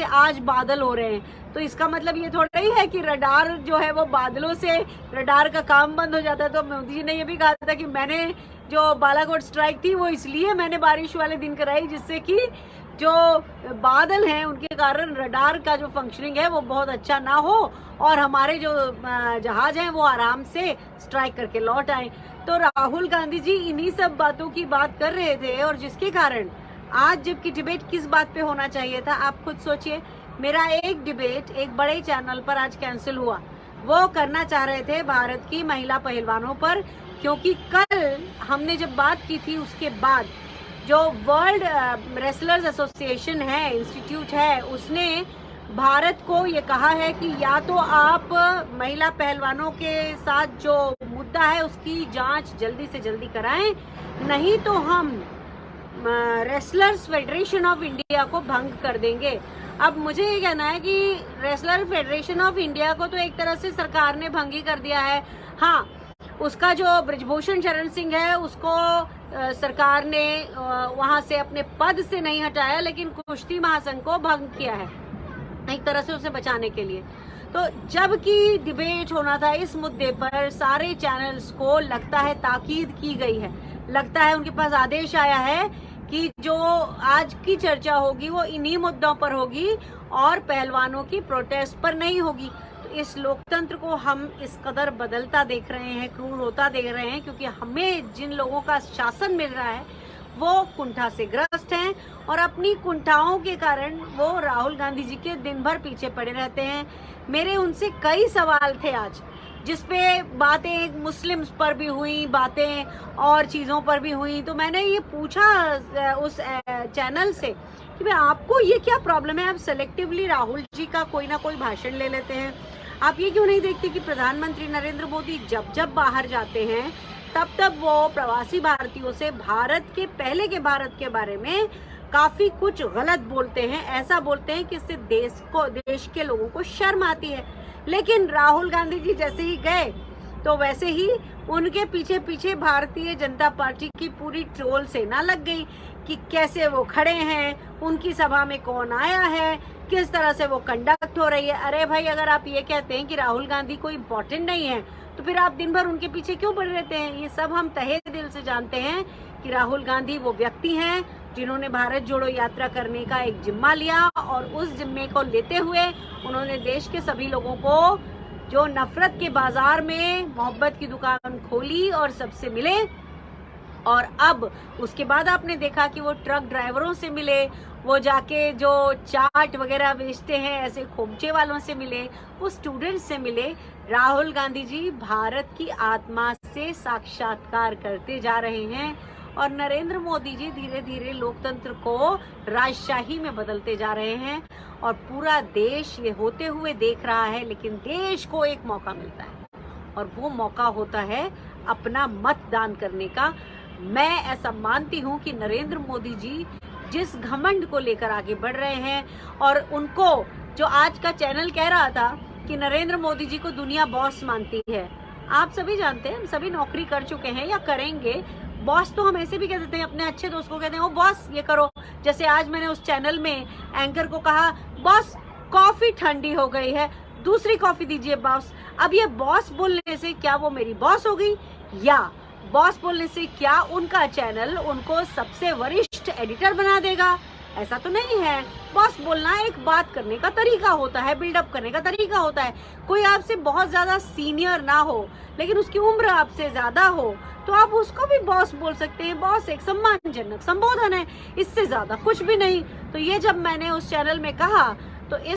जैसे आज बादल हो रहे हैं, तो इसका मतलब ये थोड़ा ही है कि रडार जो है वो बादलों से रडार का काम बंद हो जाता है। तो मोदी जी ने ये भी कहा था कि मैंने जो बालाकोट स्ट्राइक थी वो इसलिए मैंने बारिश वाले दिन कराई जिससे कि जो बादल हैं उनके कारण रडार का जो फंक्शनिंग है वो बहुत अच्छा ना हो और हमारे जो जहाज हैं वो आराम से स्ट्राइक करके लौट आए। तो राहुल गांधी जी इन्हीं सब बातों की बात कर रहे थे और जिसके कारण आज जबकि डिबेट किस बात पे होना चाहिए था, आप खुद सोचिए। मेरा एक डिबेट एक बड़े चैनल पर आज कैंसिल हुआ। वो करना चाह रहे थे भारत की महिला पहलवानों पर, क्योंकि कल हमने जब बात की थी उसके बाद जो वर्ल्ड रेसलर्स एसोसिएशन है, इंस्टीट्यूट है, उसने भारत को ये कहा है कि या तो आप महिला पहलवानों के साथ जो मुद्दा है उसकी जांच जल्दी से जल्दी कराएं, नहीं तो हम रेसलर्स फेडरेशन ऑफ इंडिया को भंग कर देंगे। अब मुझे ये कहना है कि रेसलर फेडरेशन ऑफ इंडिया को तो एक तरह से सरकार ने भंग ही कर दिया है। हाँ, उसका जो ब्रिजभूषण शरण सिंह है उसको सरकार ने वहां से अपने पद से नहीं हटाया, लेकिन कुश्ती महासंघ को भंग किया है एक तरह से उसे बचाने के लिए। तो जबकि डिबेट होना था इस मुद्दे पर, सारे चैनल्स को लगता है ताकीद की गई है, लगता है उनके पास आदेश आया है कि जो आज की चर्चा होगी वो इन्हीं मुद्दों पर होगी और पहलवानों की प्रोटेस्ट पर नहीं होगी। तो इस लोकतंत्र को हम इस कदर बदलता देख रहे हैं, क्रूर होता देख रहे हैं, क्योंकि हमें जिन लोगों का शासन मिल रहा है वो कुंठा से ग्रस्त हैं और अपनी कुंठाओं के कारण वो राहुल गांधी जी के दिन भर पीछे पड़े रहते हैं। मेरे उनसे कई सवाल थे आज, जिसपे बातें मुस्लिम्स पर भी हुई, बातें और चीज़ों पर भी हुई। तो मैंने ये पूछा उस चैनल से कि भाई आपको ये क्या प्रॉब्लम है, आप सेलेक्टिवली राहुल जी का कोई ना कोई भाषण ले लेते हैं, आप ये क्यों नहीं देखते कि प्रधानमंत्री नरेंद्र मोदी जब जब बाहर जाते हैं तब तब वो प्रवासी भारतीयों से भारत के पहले के भारत के बारे में काफी कुछ गलत बोलते हैं, ऐसा बोलते हैं कि इससे देश के लोगों को शर्म आती है। लेकिन राहुल गांधी जी जैसे ही गए तो वैसे ही उनके पीछे पीछे भारतीय जनता पार्टी की पूरी ट्रोल सेना लग गई कि कैसे वो खड़े हैं, उनकी सभा में कौन आया है, किस तरह से वो कंडक्ट हो रही है। अरे भाई, अगर आप ये कहते हैं कि राहुल गांधी कोई इम्पोर्टेंट नहीं है तो फिर आप दिन भर उनके पीछे क्यों पड़े रहते हैं। ये सब हम तहे दिल से जानते हैं कि राहुल गांधी वो व्यक्ति हैं जिन्होंने भारत जोड़ो यात्रा करने का एक जिम्मा लिया और उस जिम्मे को लेते हुए उन्होंने देश के सभी लोगों को जो नफरत के बाजार में मोहब्बत की दुकान खोली और सबसे मिले। और अब उसके बाद आपने देखा कि वो ट्रक ड्राइवरों से मिले, वो जाके जो चाट वगैरह बेचते हैं ऐसे खोमचे वालों से मिले, वो स्टूडेंट्स से मिले। राहुल गांधी जी भारत की आत्मा से साक्षात्कार करते जा रहे हैं और नरेंद्र मोदी जी धीरे धीरे लोकतंत्र को राजशाही में बदलते जा रहे हैं और पूरा देश ये होते हुए देख रहा है। लेकिन देश को एक मौका मिलता है और वो मौका होता है अपना मतदान करने का। मैं ऐसा मानती हूँ कि नरेंद्र मोदी जी जिस घमंड को लेकर आगे बढ़ रहे हैं और उनको जो आज का चैनल कह रहा था कि नरेंद्र मोदी जी को दुनिया बॉस मानती है, आप सभी जानते हैं, हम सभी नौकरी कर चुके हैं या करेंगे। बॉस तो हम ऐसे भी कह देते हैं, अपने अच्छे दोस्त को कहते हैं, ओ बॉस ये करो। जैसे आज मैंने उस चैनल में एंकर को कहा, बॉस कॉफी ठंडी हो गई है, दूसरी कॉफी दीजिए बॉस। अब ये बॉस बोलने से क्या वो मेरी बॉस हो गई, या बॉस बोलने से क्या उनका चैनल उनको सबसे वरिष्ठ एडिटर बना देगा? ऐसा तो नहीं है। बॉस बोलना एक बात करने का तरीका होता है, बिल्डअप करने का तरीका होता है। कोई आपसे बहुत ज्यादा सीनियर ना हो लेकिन उसकी उम्र आपसे ज्यादा हो तो आप उसको भी बॉस बोल सकते हैं। बॉस एक सम्मानजनक संबोधन है, इससे ज्यादा कुछ भी नहीं। तो ये जब मैंने उस चैनल में कहा तो